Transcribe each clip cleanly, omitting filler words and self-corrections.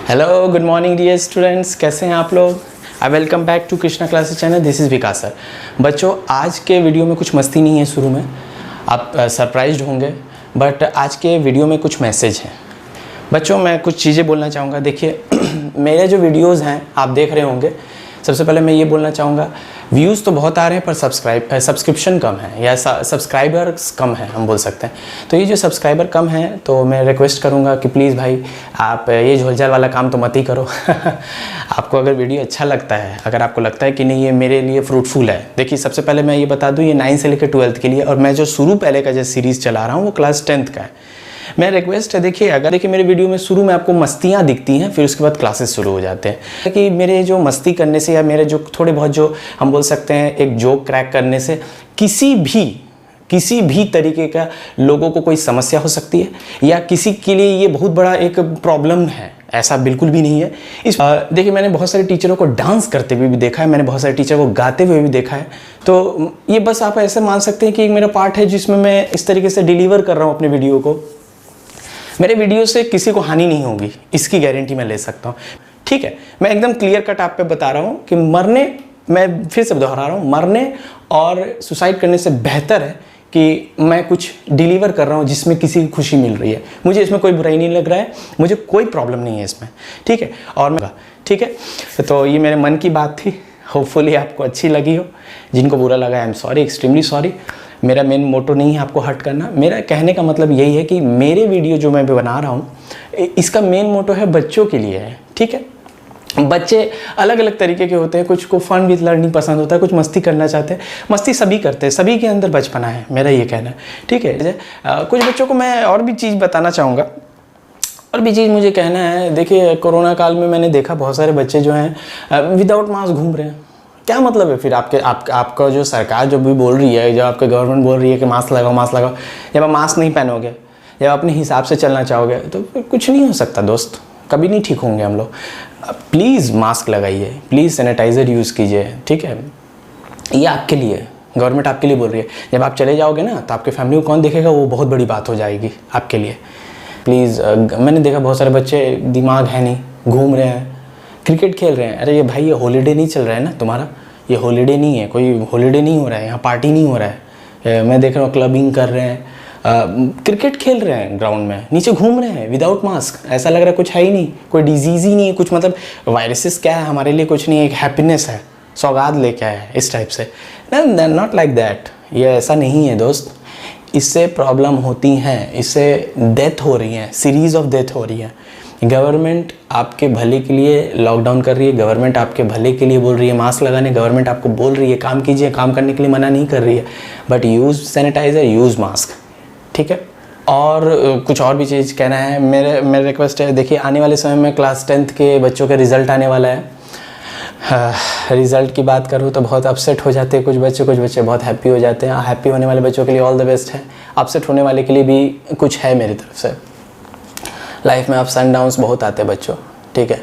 Hello good morning dear students, कैसे हैं आप लोग। I welcome back to Krishna classes channel. This is Vikas sir. बच्चों, आज के वीडियो में कुछ मस्ती नहीं है। शुरू में आप सरप्राइज्ड होंगे, बट आज के वीडियो में कुछ मैसेज हैं। बच्चों, मैं कुछ चीज़ें बोलना चाहूँगा। देखिए मेरे जो वीडियोज़ हैं आप देख रहे होंगे। सबसे पहले मैं ये बोलना चाहूँगा, व्यूज़ तो बहुत आ रहे हैं पर सब्सक्रिप्शन कम है या सब्सक्राइबर्स कम है, हम बोल सकते हैं। तो ये जो सब्सक्राइबर कम है, तो मैं रिक्वेस्ट करूँगा कि प्लीज़ भाई आप ये झोलझाल वाला काम तो मत ही करो। आपको अगर वीडियो अच्छा लगता है, अगर आपको लगता है कि नहीं ये मेरे लिए फ्रूटफुल है। देखिए सबसे पहले मैं ये बता दूँ, ये 9 से लेकर 12th के लिए, और मैं जो शुरू पहले का जो सीरीज़ चला रहा हूँ वो क्लास 10th का है। मैं रिक्वेस्ट है, देखिए अगर मेरे वीडियो में शुरू में आपको मस्तियाँ दिखती हैं, फिर उसके बाद क्लासेस शुरू हो जाते हैं। कि मेरे जो मस्ती करने से या मेरे जो थोड़े बहुत जो हम बोल सकते हैं एक जोक क्रैक करने से किसी भी तरीके का लोगों को कोई समस्या हो सकती है, या किसी के लिए ये बहुत बड़ा एक प्रॉब्लम है, ऐसा बिल्कुल भी नहीं है। देखिए मैंने बहुत सारे टीचरों को डांस करते हुए भी देखा है, मैंने बहुत सारे टीचर को गाते हुए भी देखा है। तो ये बस आप ऐसे मान सकते हैं कि एक मेरा पार्ट है जिसमें मैं इस तरीके से डिलीवर कर रहा हूँ अपने वीडियो को। मेरे वीडियो से किसी को हानि नहीं होगी, इसकी गारंटी मैं ले सकता हूँ। ठीक है, मैं एकदम क्लियर कट आप पे बता रहा हूँ कि मैं फिर से दोहरा रहा हूँ, मरने और सुसाइड करने से बेहतर है कि मैं कुछ डिलीवर कर रहा हूँ जिसमें किसी की खुशी मिल रही है। मुझे इसमें कोई बुराई नहीं लग रहा है, मुझे कोई प्रॉब्लम नहीं है इसमें। ठीक है, और मैं ठीक है, तो ये मेरे मन की बात थी। होपफुली आपको अच्छी लगी हो। जिनको बुरा लगा, I am sorry, extremely sorry. मेरा मेन मोटो नहीं है आपको हर्ट करना। मेरा कहने का मतलब यही है कि मेरे वीडियो जो मैं बना रहा हूँ, इसका मेन मोटो है बच्चों के लिए है। ठीक है, बच्चे अलग अलग तरीके के होते हैं। कुछ को फन विद लर्निंग पसंद होता है, कुछ मस्ती करना चाहते हैं। मस्ती सभी करते हैं, सभी के अंदर बचपना है, मेरा ये कहना है। ठीक है, कुछ बच्चों को मैं और भी चीज़ बताना चाहूँगा। और भी चीज़ मुझे कहना है, देखिए कोरोना काल में मैंने देखा बहुत सारे बच्चे जो हैं विदाउट मास्क घूम रहे हैं। क्या मतलब है फिर आपका जो सरकार जो भी बोल रही है, जो आपके गवर्नमेंट बोल रही है कि मास्क लगाओ, जब आप मास्क नहीं पहनोगे, जब अपने हिसाब से चलना चाहोगे, तो फिर कुछ नहीं हो सकता दोस्त, कभी नहीं ठीक होंगे हम लोग। प्लीज़ मास्क लगाइए, प्लीज़ सैनिटाइज़र यूज़ कीजिए। ठीक है, ये आपके लिए, गवर्नमेंट आपके लिए बोल रही है। जब आप चले जाओगे ना, तो आपके फैमिली को कौन देखेगा, वो बहुत बड़ी बात हो जाएगी आपके लिए। प्लीज़, मैंने देखा बहुत सारे बच्चे दिमाग है नहीं, घूम रहे हैं, क्रिकेट खेल रहे हैं। अरे ये भाई, ये हॉलीडे नहीं चल रहा है ना तुम्हारा, ये हॉलीडे नहीं है, कोई हॉलीडे नहीं हो रहा है, यहाँ पार्टी नहीं हो रहा है। मैं देख रहा हूँ क्लबिंग कर रहे हैं, क्रिकेट खेल रहे हैं ग्राउंड में, नीचे घूम रहे हैं विदाउट मास्क। ऐसा लग रहा है कुछ है ही नहीं, कोई डिजीज़ ही नहीं है, कुछ मतलब वायरसेस क्या है हमारे लिए, कुछ नहीं है, एक हैप्पीनेस है, सौगात लेके आया है इस टाइप से। नॉट लाइक दैट, ये ऐसा नहीं है दोस्त। इससे प्रॉब्लम होती हैं, इससे डेथ हो रही है, सीरीज़ ऑफ डेथ हो रही है। गवर्नमेंट आपके भले के लिए लॉकडाउन कर रही है, गवर्नमेंट आपके भले के लिए बोल रही है मास्क लगाने, गवर्नमेंट आपको बोल रही है काम कीजिए, काम करने के लिए मना नहीं कर रही है, but use sanitizer, use mask. ठीक है, और कुछ और भी चीज़ कहना है। मेरे रिक्वेस्ट है, देखिए आने वाले समय में क्लास 10th के बच्चों का रिज़ल्ट आने वाला है। रिज़ल्ट की बात करूँ तो बहुत अपसेट हो जाते हैं कुछ बच्चे बहुत हैप्पी हो जाते हैं। हैप्पी होने वाले बच्चों के लिए ऑल द बेस्ट है, अपसेट होने वाले के लिए भी कुछ है मेरी तरफ से। लाइफ में अप्स एंड डाउन्स बहुत आते हैं बच्चों। ठीक है,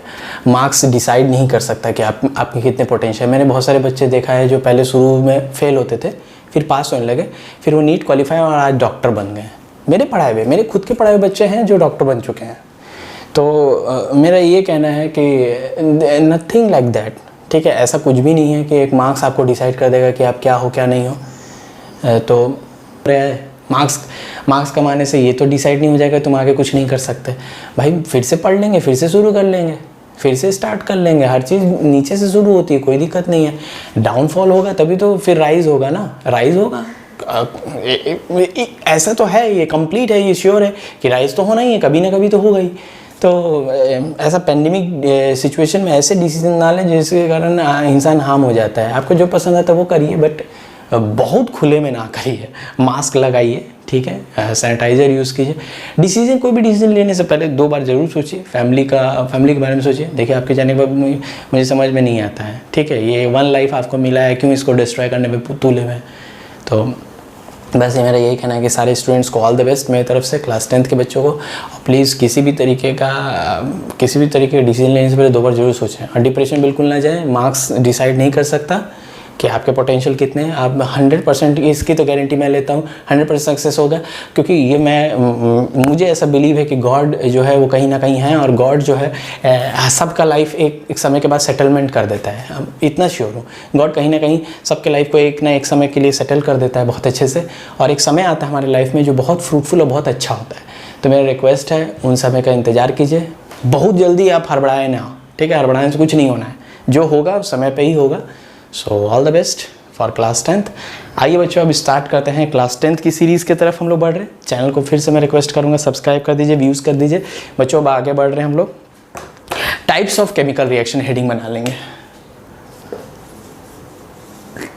मार्क्स डिसाइड नहीं कर सकता कि आपके कितने पोटेंशियल। मैंने बहुत सारे बच्चे देखा है जो पहले शुरू में फेल होते थे, फिर पास होने लगे, फिर वो नीट क्वालिफाई और आज डॉक्टर बन गए। मेरे खुद के पढ़ाए हुए बच्चे हैं जो डॉक्टर बन चुके हैं। तो मेरा ये कहना है कि नथिंग लाइक दैट। ठीक है, ऐसा कुछ भी नहीं है कि एक मार्क्स आपको डिसाइड कर देगा कि आप क्या हो क्या नहीं हो। तो मार्क्स कमाने से ये तो डिसाइड नहीं हो जाएगा तुम आगे कुछ नहीं कर सकते। भाई फिर से पढ़ लेंगे, फिर से शुरू कर लेंगे, फिर से स्टार्ट कर लेंगे। हर चीज़ नीचे से शुरू होती है, कोई दिक्कत नहीं है। डाउनफॉल होगा तभी तो फिर राइज होगा ना, राइज होगा। ऐसा तो है, ये कंप्लीट है, ये श्योर है कि राइज तो होना ही है, कभी ना कभी तो होगा ही। तो ऐसा पेंडेमिक सिचुएशन में ऐसे डिसीजन ना लें जिसके कारण इंसान हार्म हो जाता है। आपको जो पसंद आता है वो करिए, बट बहुत खुले में ना करिए। मास्क लगाइए, ठीक है, सैनिटाइज़र यूज़ कीजिए। कोई भी डिसीजन लेने से पहले 2 बार ज़रूर सोचिए। फैमिली के बारे में सोचिए। देखिए आपके जाने के बाद मुझे समझ में नहीं आता है। ठीक है, ये 1 लाइफ आपको मिला है, क्यों इसको डिस्ट्रॉय करने में तुले हुए। तो बस ये मेरा यही कहना है कि सारे स्टूडेंट्स को ऑल द बेस्ट मेरी तरफ से, क्लास 10th के बच्चों को। प्लीज़ किसी भी तरीके के डिसीजन लेने से पहले 2 बार जरूर सोचें, और डिप्रेशन बिल्कुल ना जाए। मार्क्स डिसाइड नहीं कर सकता, कि आपके पोटेंशियल कितने हैं। आप 100% इसकी तो गारंटी मैं लेता हूँ 100% सक्सेस होगा, क्योंकि ये मुझे ऐसा बिलीव है कि गॉड जो है वो कहीं ना कहीं है, और गॉड जो है सबका लाइफ एक समय के बाद सेटलमेंट कर देता है। इतना श्योर हूँ, गॉड कहीं ना कहीं सबके लाइफ को एक ना एक समय के लिए सेटल कर देता है बहुत अच्छे से, और एक समय आता है हमारे लाइफ में जो बहुत फ्रूटफुल और बहुत अच्छा होता है। तो मेरा रिक्वेस्ट है उन समय का इंतज़ार कीजिए, बहुत जल्दी आप हड़बड़ाए ना, ठीक है। हड़बड़ाने से कुछ नहीं होना है, जो होगा समय पे ही होगा। So all the best for class 10th। आइए बच्चों अब स्टार्ट करते हैं क्लास 10th की सीरीज़ की तरफ। हम लोग बढ़ रहे हैं, चैनल को फिर से मैं रिक्वेस्ट करूंगा सब्सक्राइब कर दीजिए, व्यूज़ कर दीजिए। बच्चों अब आगे बढ़ रहे हैं हम लोग, types of chemical reaction heading बना लेंगे।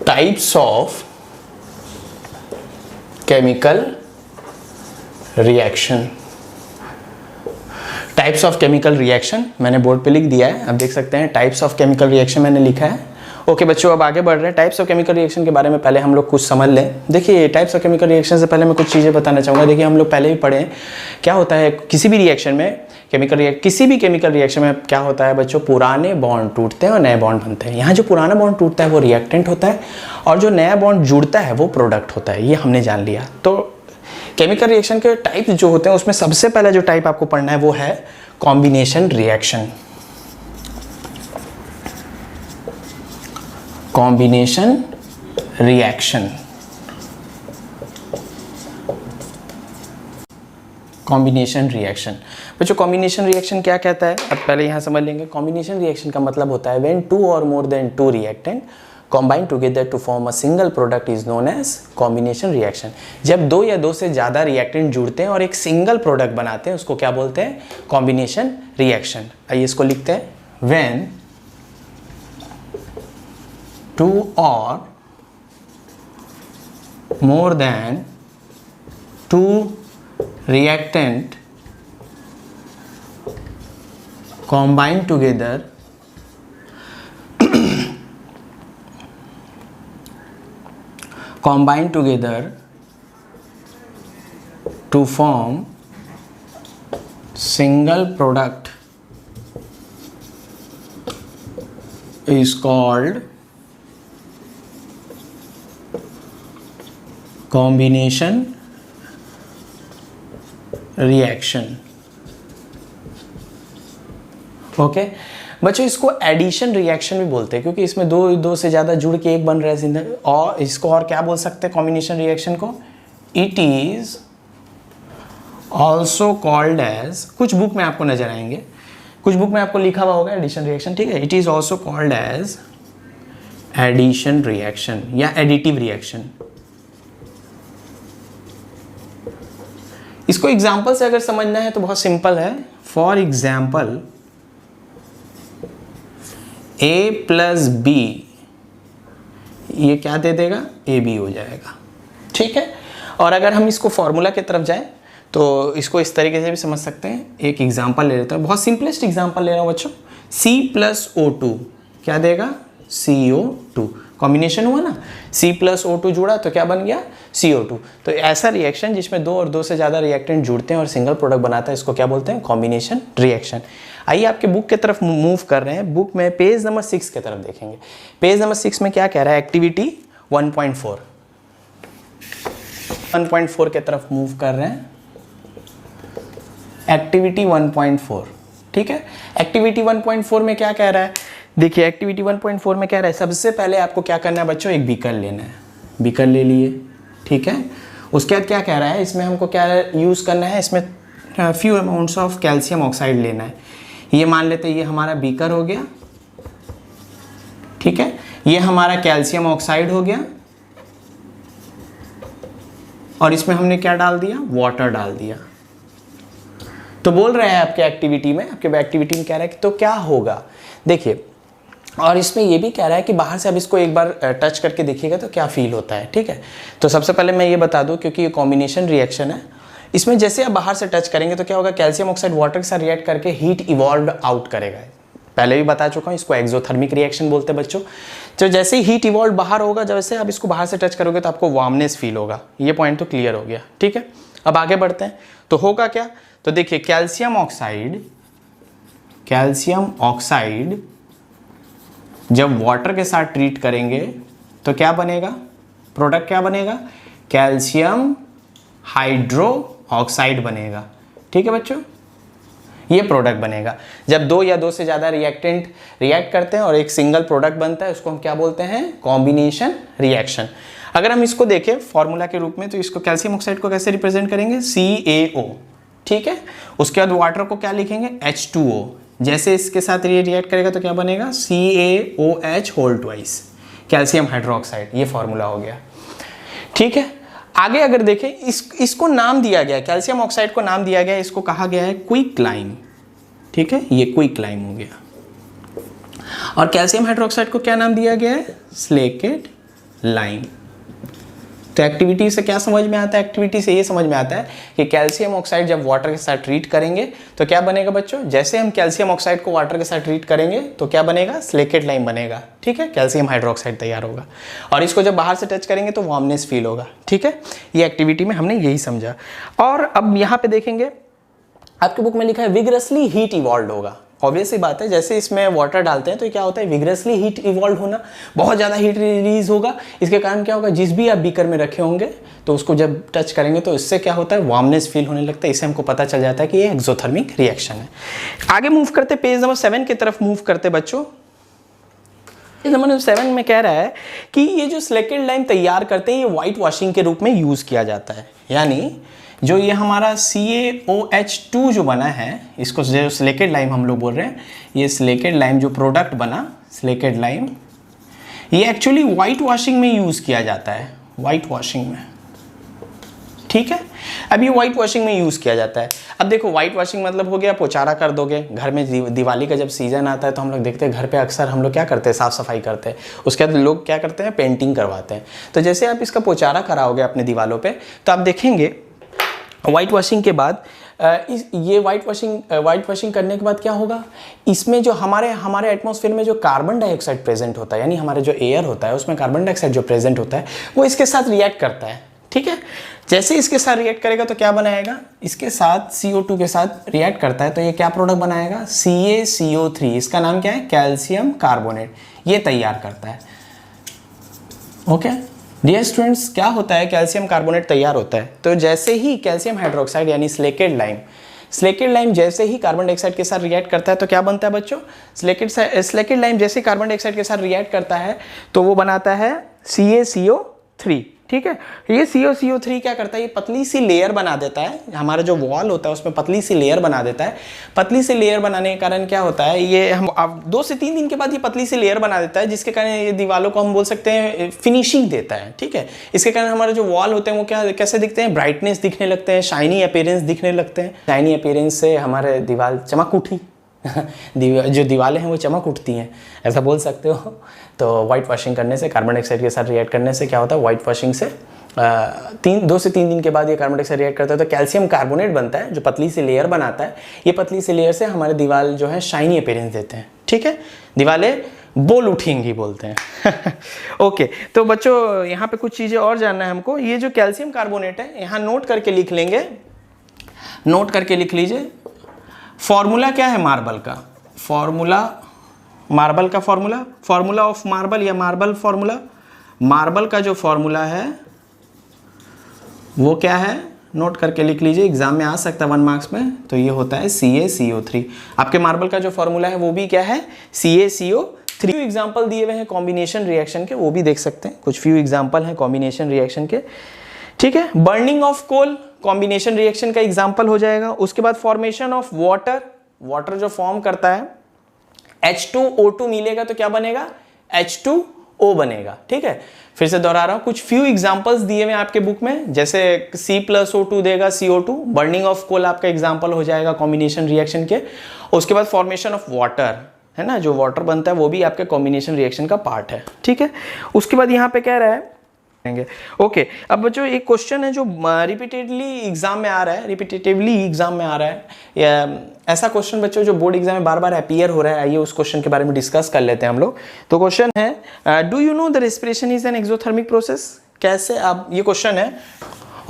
Types of chemical reaction, types of chemical reaction मैंने बोर्ड पे लिख दिया है, अब देख सकते हैं टाइप्स ऑफ केमिकल रिएक्शन मैंने लिखा है। ओके बच्चों अब आगे बढ़ रहे हैं। टाइप्स ऑफ केमिकल रिएक्शन के बारे में पहले हम लोग कुछ समझ लें। देखिए टाइप्स ऑफ केमिकल रिएक्शन से पहले मैं कुछ चीज़ें बताना चाहूँगा। देखिए हम लोग पहले भी पढ़े हैं क्या होता है किसी भी रिएक्शन में, किसी भी केमिकल रिएक्शन में क्या होता है बच्चों, पुराने बॉन्ड टूटते हैं और नए बॉन्ड बनते हैं। यहाँ जो पुराना बॉन्ड टूटता है वो रिएक्टेंट होता है, और जो नया बॉन्ड जुड़ता है वो प्रोडक्ट होता है। ये हमने जान लिया। तो केमिकल रिएक्शन के टाइप्स जो होते हैं उसमें सबसे पहला जो टाइप आपको पढ़ना है वो है combination reaction. Combination reaction, combination reaction. बच्चों कॉम्बिनेशन रिएक्शन क्या कहता है, अब पहले यहाँ समझ लेंगे। कॉम्बिनेशन रिएक्शन का मतलब होता है when 2 or more than 2 reactant combine together to form a single product is known as combination reaction। जब 2 या 2 से ज़्यादा रिएक्टेंट जुड़ते हैं और एक सिंगल प्रोडक्ट बनाते हैं उसको क्या बोलते हैं, कॉम्बिनेशन रिएक्शन। आइए इसको लिखते हैं, when 2 or more than 2 reactant combine together to form single product is called combination reaction। Okay बच्चों इसको एडिशन रिएक्शन भी बोलते हैं, क्योंकि इसमें दो से ज़्यादा जुड़ के एक बन रहा है। और इसको और क्या बोल सकते हैं कॉम्बिनेशन रिएक्शन को, it is also called as, कुछ बुक में आपको नजर आएंगे, कुछ बुक में आपको लिखा हुआ होगा एडिशन रिएक्शन, ठीक है। It is also called as addition reaction या एडिटिव रिएक्शन। इसको एग्जाम्पल से अगर समझना है तो बहुत सिंपल है। फॉर एग्जाम्पल A + B ये क्या दे देगा, AB हो जाएगा, ठीक है। और अगर हम इसको फॉर्मूला की तरफ जाएं तो इसको इस तरीके से भी समझ सकते हैं। एक एग्जांपल ले लेते हैं, बहुत सिंपलेस्ट एग्जांपल ले रहा हूँ बच्चों। C + O2 क्या देगा, CO2। कॉम्बिनेशन हुआ ना, C + O2 जुड़ा तो क्या बन गया, CO2। तो ऐसा रिएक्शन जिसमें 2 और 2 से ज़्यादा रिएक्टेंट जुड़ते हैं और सिंगल प्रोडक्ट बनाता है, इसको क्या बोलते हैं, कॉम्बिनेशन रिएक्शन। आइए आपके बुक की तरफ मूव कर रहे हैं। बुक में पेज नंबर 6 की तरफ देखेंगे। पेज नंबर 6 में क्या कह रहा है, एक्टिविटी 1.4 की तरफ मूव कर रहे हैं। एक्टिविटी 1.4, ठीक है। एक्टिविटी 1.4 में क्या कह रहा है, देखिए एक्टिविटी 1.4 में कह रहा है सबसे पहले आपको क्या करना है बच्चों, एक बीकर लेना है। बीकर ले लिए, ठीक है। उसके बाद क्या कह रहा है, इसमें हमको क्या यूज़ करना है, इसमें few amounts of calcium oxide लेना है। ये मान लेते हैं ये हमारा बीकर हो गया, ठीक है। ये हमारा कैल्शियम ऑक्साइड हो गया, और इसमें हमने क्या डाल दिया, वाटर डाल दिया। तो बोल रहे हैं आपके एक्टिविटी में, आपके एक्टिविटी में कह रहा है कि तो क्या होगा, देखिए। और इसमें ये भी कह रहा है कि बाहर से अब इसको एक बार टच करके देखिएगा तो क्या फील होता है, ठीक है। तो सबसे पहले मैं ये बता दूं, क्योंकि ये कॉम्बिनेशन रिएक्शन है, इसमें जैसे आप बाहर से टच करेंगे तो क्या होगा, कैल्शियम ऑक्साइड वाटर के साथ रिएक्ट करके हीट इवॉल्व आउट करेगा। पहले भी बता चुका हूँ, इसको एक्सोथर्मिक रिएक्शन बोलते हैं बच्चों। तो जैसे ही हीट इवॉल्व बाहर होगा, जैसे आप इसको बाहर से टच करोगे तो आपको वार्मनेस फील होगा। ये पॉइंट तो क्लियर हो गया, ठीक है। अब आगे बढ़ते हैं, तो होगा क्या, तो देखिए कैल्शियम ऑक्साइड जब वाटर के साथ ट्रीट करेंगे तो क्या बनेगा, प्रोडक्ट क्या बनेगा, कैल्शियम हाइड्रो ऑक्साइड बनेगा। ठीक है बच्चों, ये प्रोडक्ट बनेगा। जब दो या दो से ज़्यादा रिएक्टेंट रिएक्ट करते हैं और एक सिंगल प्रोडक्ट बनता है, उसको हम क्या बोलते हैं, कॉम्बिनेशन रिएक्शन। अगर हम इसको देखें फॉर्मूला के रूप में, तो इसको कैल्शियम ऑक्साइड को कैसे रिप्रेजेंट करेंगे, CaO। ठीक है, उसके बाद वाटर को क्या लिखेंगे, H2O। जैसे इसके साथ ये रिएक्ट करेगा तो क्या बनेगा, CaOH whole twice, calcium hydroxide. ये फॉर्मूला हो गया। ठीक है, आगे अगर देखें, इसको नाम दिया गया, कैल्शियम ऑक्साइड को नाम दिया गया, इसको कहा गया है क्विकलाइम। ठीक है, ये क्विकलाइम हो गया। और कैल्शियम हाइड्रोक्साइड को क्या नाम दिया गया है, स्लेकेट लाइम। तो एक्टिविटी से क्या समझ में आता है, एक्टिविटी से ये समझ में आता है कि कैल्शियम ऑक्साइड जब वाटर के साथ ट्रीट करेंगे तो क्या बनेगा बच्चों, जैसे हम कैल्शियम ऑक्साइड को वाटर के साथ ट्रीट करेंगे तो क्या बनेगा, स्लेकेट लाइम बनेगा। ठीक है, कैल्शियम हाइड्रोक्साइड तैयार होगा। और इसको जब बाहर से टच करेंगे तो वार्मनेस फील होगा। ठीक है, ये एक्टिविटी में हमने यही समझा। और अब यहाँ पे देखेंगे, आपके बुक में लिखा है विगरसली हीट इवॉल्व होगा। ऑब्वियस सी बात है, जैसे इसमें वाटर डालते हैं तो क्या होता है, विगरसली हीट इवॉल्व होना, बहुत ज़्यादा हीट रिलीज होगा। इसके कारण क्या होगा, जिस भी आप बीकर में रखे होंगे तो उसको जब टच करेंगे तो इससे क्या होता है, वार्मनेस फील होने लगता है। इससे हमको पता चल जाता है कि ये एक्सोथर्मिक रिएक्शन है। आगे मूव करते, पेज नंबर 7 की तरफ मूव करते बच्चों। पेज नंबर 7 में कह रहा है कि ये जो स्लेकेट लाइम तैयार करते हैं, ये व्हाइट वॉशिंग के रूप में यूज़ किया जाता है। यानी जो ये हमारा CaOH2 जो बना है, इसको जो स्लेकेट लाइम हम लोग बोल रहे हैं, ये स्लेकेट लाइम जो प्रोडक्ट बना, स्लेकेट लाइम, ये एक्चुअली वाइट वॉशिंग में यूज़ किया जाता है, वाइट वॉशिंग में। ठीक है, अब ये वाइट वॉशिंग में यूज़ किया जाता है। अब देखो, वाइट वॉशिंग मतलब हो गया पोचारा कर दोगे। घर में दिवाली का जब सीज़न आता है तो हम लोग देखते हैं घर पे अक्सर हम लोग क्या करते हैं, साफ़ सफाई करते हैं। उसके बाद लोग क्या करते हैं, पेंटिंग करवाते हैं। तो जैसे आप इसका पोचारा कराओगे अपने दीवारों पे, तो आप देखेंगे वाइट वॉशिंग के बाद ये वाइट वॉशिंग करने के बाद क्या होगा, इसमें जो हमारे एटमॉस्फेयर में जो कार्बन डाइऑक्साइड प्रेजेंट होता है, यानी हमारे जो एयर होता है उसमें कार्बन डाइऑक्साइड जो प्रेजेंट होता है, वो इसके साथ रिएक्ट करता है। ठीक है, जैसे इसके साथ रिएक्ट करेगा तो क्या बनाएगा, इसके साथ CO2 के साथ रिएक्ट करता है तो ये क्या प्रोडक्ट बनाएगा, CaCO3। इसका नाम क्या है, कैल्शियम कार्बोनेट। ये तैयार करता है। ओके डियर स्टूडेंट्स, क्या होता है, कैल्शियम कार्बोनेट तैयार होता है तो जैसे ही कैल्शियम हाइड्रोक्साइड यानी स्लेकेट लाइम जैसे ही कार्बन डाइऑक्साइड के साथ रिएक्ट करता है तो क्या बनता है बच्चों, स्लेकेट लाइम जैसे कार्बन डाइऑक्साइड के साथ रिएक्ट करता है तो वो बनाता है CaCO3। ठीक है, ये CO3 क्या करता है, ये पतली सी लेयर बना देता है। हमारा जो वॉल होता है उसमें पतली सी लेयर बना देता है। पतली सी लेयर बनाने के कारण क्या होता है, ये हम अब 2 से 3 दिन के बाद ये पतली सी लेयर बना देता है, जिसके कारण ये दीवारों को हम बोल सकते हैं फिनिशिंग देता है। ठीक है, इसके कारण हमारे जो वॉल होते हैं वो कैसे दिखते हैं, ब्राइटनेस दिखने लगते हैं, शाइनी अपीयरेंस दिखने लगते हैं। शाइनी अपीयरेंस से हमारे दीवार चमक उठी जो दीवारें हैं वो चमक उठती हैं, ऐसा बोल सकते हो। तो वाइट वॉशिंग करने से, कार्बन डाइऑक्साइड के साथ रिएक्ट करने से क्या होता है, वाइट वॉशिंग से 2 से 3 दिन के बाद ये कार्बन डाइऑक्साइड रिएक्ट करता है तो कैल्शियम कार्बोनेट बनता है, जो पतली सी लेयर बनाता है। ये पतली सी लेयर से हमारे दीवार जो है शाइनी अपीयरेंस देते हैं। ठीक है, दीवारें बोल उठेंगी बोलते हैं। ओके, तो बच्चों यहाँ पे कुछ चीज़ें और जानना है हमको। ये जो कैल्शियम कार्बोनेट है, यहाँ नोट करके लिख लेंगे, नोट करके लिख लीजिए। फॉर्मूला क्या है मार्बल का, मार्बल का फॉर्मूला ऑफ मार्बल या मार्बल फॉर्मूला, मार्बल का जो फॉर्मूला है वो क्या है, नोट करके लिख लीजिए, एग्जाम में आ सकता है 1 मार्क्स में। तो ये होता है CaCO3। आपके मार्बल का जो फॉर्मूला है वो भी क्या है, CaCO3। एग्जाम्पल दिए हुए हैं कॉम्बिनेशन रिएक्शन के, वो भी देख सकते हैं, कुछ फ्यू एग्जाम्पल हैं कॉम्बिनेशन रिएक्शन के। ठीक है, burning of coal combination reaction का एग्जाम्पल हो जाएगा। उसके बाद फॉर्मेशन ऑफ वाटर जो फॉर्म करता है, H2O2 मिलेगा तो क्या बनेगा, H2O बनेगा। ठीक है, फिर से दोहरा रहा हूं, कुछ फ्यू एग्जांपल्स दिए हुए आपके बुक में, जैसे C+O2 देगा CO2, बर्निंग ऑफ कोल आपका एग्जांपल हो जाएगा कॉम्बिनेशन रिएक्शन के। उसके बाद फॉर्मेशन ऑफ वाटर है ना, जो वाटर बनता है वो भी आपके कॉम्बिनेशन रिएक्शन का पार्ट है। ठीक है, उसके बाद यहाँ पे कह रहा है ओके। अब बच्चों एक क्वेश्चन है जो रिपीटेडली एग्जाम में आ रहा है, या ऐसा क्वेश्चन बच्चों जो बोर्ड एग्जाम में बार बार अपीयर हो रहा है। आइए उस क्वेश्चन के बारे में डिस्कस कर लेते हैं हम लोग। तो क्वेश्चन है, do you know the respiration is an exothermic process. कैसे आप, ये क्वेश्चन है।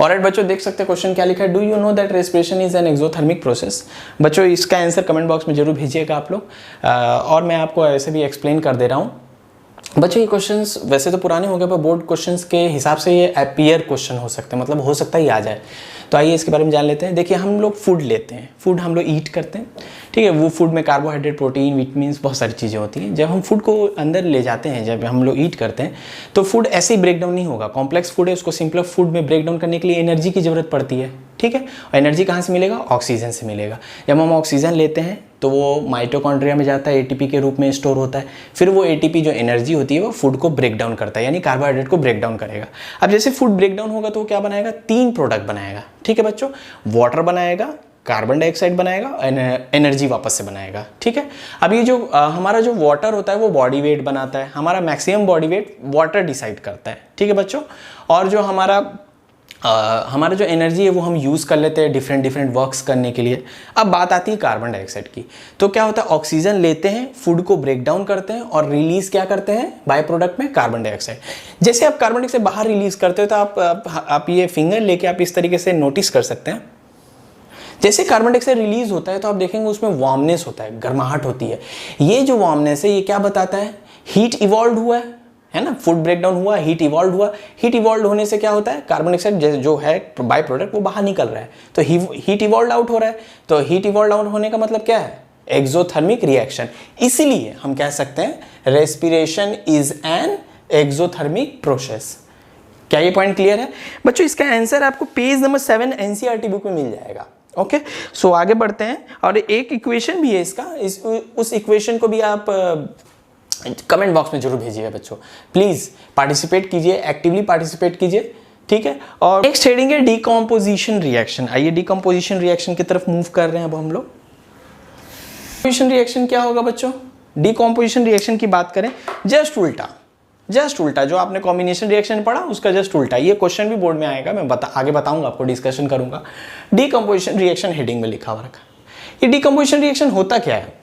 ऑलराइट बच्चों, देख सकते हैं क्वेश्चन क्या लिखा है, do you know that respiration is an exothermic process. बच्चों इसका आंसर कमेंट बॉक्स में जरूर भेजिएगा आप लोग, और मैं आपको ऐसे भी एक्सप्लेन कर दे रहा हूँ। बच्चों ये क्वेश्चंस वैसे तो पुराने हो गए, पर बोर्ड क्वेश्चंस के हिसाब से ये अपीयर क्वेश्चन हो सकते हैं, मतलब हो सकता है ये आ जाए। तो आइए इसके बारे में जान लेते हैं। देखिए हम लोग फूड लेते हैं, फूड हम लोग ईट करते हैं, ठीक है। वो फूड में कार्बोहाइड्रेट, प्रोटीन, विटामिन्स, बहुत सारी चीज़ें होती हैं। जब हम फूड को अंदर ले जाते हैं, जब हम लोग ईट करते हैं, तो फूड ऐसे ही ब्रेक डाउन नहीं होगा। कॉम्प्लेक्स फूड है, उसको सिंपल फूड में ब्रेक डाउन करने के लिए एनर्जी की ज़रूरत पड़ती है, ठीक है। और एनर्जी कहाँ से मिलेगा? ऑक्सीजन से मिलेगा। जब हम ऑक्सीजन लेते हैं तो वो माइटोकॉन्ड्रिया में जाता है, एटीपी के रूप में स्टोर होता है। फिर वो एटीपी जो एनर्जी होती है वो फूड को ब्रेक डाउन करता है, यानी कार्बोहाइड्रेट को ब्रेक डाउन करेगा। अब जैसे फूड ब्रेक डाउन होगा तो वो क्या बनाएगा? 3 प्रोडक्ट बनाएगा, ठीक है बच्चों। वाटर बनाएगा, कार्बन डाइऑक्साइड बनाएगा, एनर्जी वापस से बनाएगा, ठीक है। अब ये जो हमारा जो वाटर होता है वो बॉडी वेट बनाता है। हमारा maximum body weight water decide करता है, ठीक है बच्चों। और जो हमारा जो एनर्जी है वो हम यूज़ कर लेते हैं डिफरेंट वर्क्स करने के लिए। अब बात आती है कार्बन डाइऑक्साइड की। तो क्या होता है? ऑक्सीजन लेते हैं, फूड को ब्रेक डाउन करते हैं और रिलीज क्या करते हैं? बाय प्रोडक्ट में कार्बन डाइऑक्साइड। जैसे आप कार्बन डाइऑक्साइड बाहर रिलीज करते हो तो आप ये फिंगर लेके आप इस तरीके से नोटिस कर सकते हैं। जैसे कार्बन डाइऑक्साइड रिलीज होता है तो आप देखेंगे उसमें वार्मनेस होता है, गर्माहट होती है। ये जो वार्मनेस है ये क्या बताता है? हीट इवॉल्व हुआ है ना। फूड ब्रेक डाउन हुआ, हीट इवॉल्व हुआ। हीट इवॉल्व होने से क्या होता है? कार्बन डाइऑक्साइड जो है बाय प्रोडक्ट वो बाहर निकल रहा है, तो हीट इवॉल्व आउट हो रहा है। तो हीट इवॉल्व आउट होने का मतलब क्या है? Exothermic reaction. इसीलिए हम कह सकते हैं respiration is an exothermic process. क्या ये पॉइंट क्लियर है बच्चों? इसका आंसर आपको पेज नंबर 7 एनसीईआरटी बुक में मिल जाएगा। ओके, सो आगे बढ़ते हैं। और एक इक्वेशन भी है इसका, उस इक्वेशन को भी आप कमेंट बॉक्स में जरूर भेजिएगा बच्चों। प्लीज पार्टिसिपेट कीजिए, एक्टिवली पार्टिसिपेट कीजिए, ठीक है। और नेक्स्ट हेडिंग है डीकम्पोजिशन रिएक्शन। आइए डीकम्पोजिशन रिएक्शन की तरफ मूव कर रहे हैं अब हम लोग। डीकम्पोजिशन रिएक्शन क्या होगा बच्चों? डीकम्पोजिशन रिएक्शन की बात करें, जस्ट उल्टा जो आपने कॉम्बिनेशन रिएक्शन पढ़ा उसका जस्ट उल्टा। ये क्वेश्चन भी बोर्ड में आएगा, मैं आगे बताऊंगा आपको, डिस्कशन करूंगा। डीकम्पोजिशन रिएक्शन हेडिंग में लिखा हुआ रखा। ये डीकम्पोजिशन रिएक्शन होता क्या है?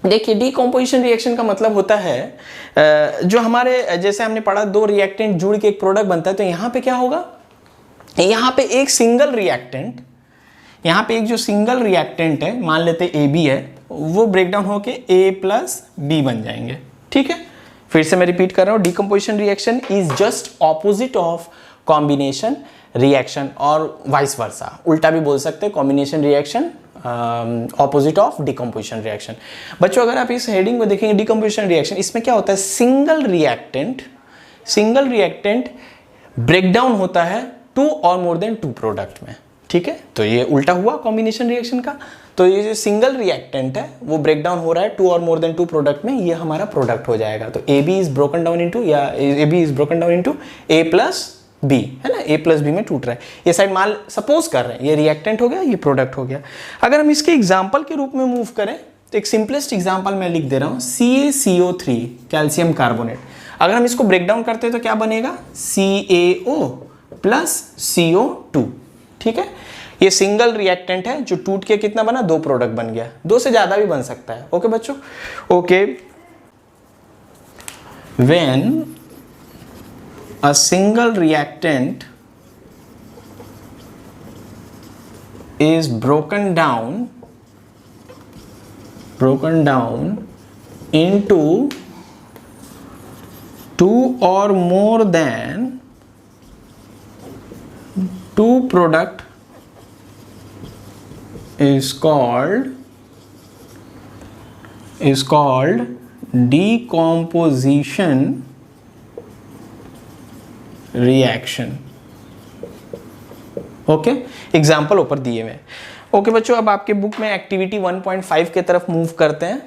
देखिए डीकम्पोजिशन रिएक्शन का मतलब होता है जो हमारे, जैसे हमने पढ़ा, 2 रिएक्टेंट जुड़ के एक प्रोडक्ट बनता है। तो यहाँ पे क्या होगा? यहाँ पे एक सिंगल रिएक्टेंट, यहाँ पे एक जो सिंगल रिएक्टेंट है, मान लेते ए बी है, वो ब्रेक डाउन होके ए प्लस बी बन जाएंगे, ठीक है। फिर से मैं रिपीट कर रहा हूँ, decomposition reaction is just opposite of combination reaction, और वाइस वर्सा, उल्टा भी बोल सकते हैं, combination reaction opposite of decomposition reaction. बच्चों अगर आप इस हेडिंग में देखेंगे डीकम्पोजिशन रिएक्शन, इसमें क्या होता है? सिंगल रिएक्टेंट ब्रेक डाउन होता है 2 और मोर देन 2 प्रोडक्ट में, ठीक है। तो ये उल्टा हुआ कॉम्बिनेशन रिएक्शन का। तो ये जो सिंगल रिएक्टेंट है वो ब्रेक डाउन हो रहा है 2 और मोर देन 2 प्रोडक्ट में, ये हमारा प्रोडक्ट हो जाएगा। तो A B is broken down into A plus B, है ना। ए प्लस बी में टूट रहा है। ये साइड मान सपोज कर रहे हैं, ये रिएक्टेंट हो गया, ये प्रोडक्ट हो गया। अगर हम इसके एग्जाम्पल के रूप में मूव करें तो एक सिंपलेस्ट एग्जाम्पल मैं लिख दे रहा हूँ, CaCO3 कैल्शियम कार्बोनेट। अगर हम इसको ब्रेक डाउन करते हैं तो क्या बनेगा? CaO प्लस CO2, ठीक है। ये सिंगल रिएक्टेंट है जो टूट के कितना बना? 2 प्रोडक्ट बन गया, 2 से ज्यादा भी बन सकता है। ओके बच्चों, okay. When a single reactant is broken down into 2 or more than 2 product is called decomposition reaction. Okay, example ऊपर दिए हुए। ओके बच्चों, अब आपके बुक में एक्टिविटी 1.5 के तरफ मूव करते हैं।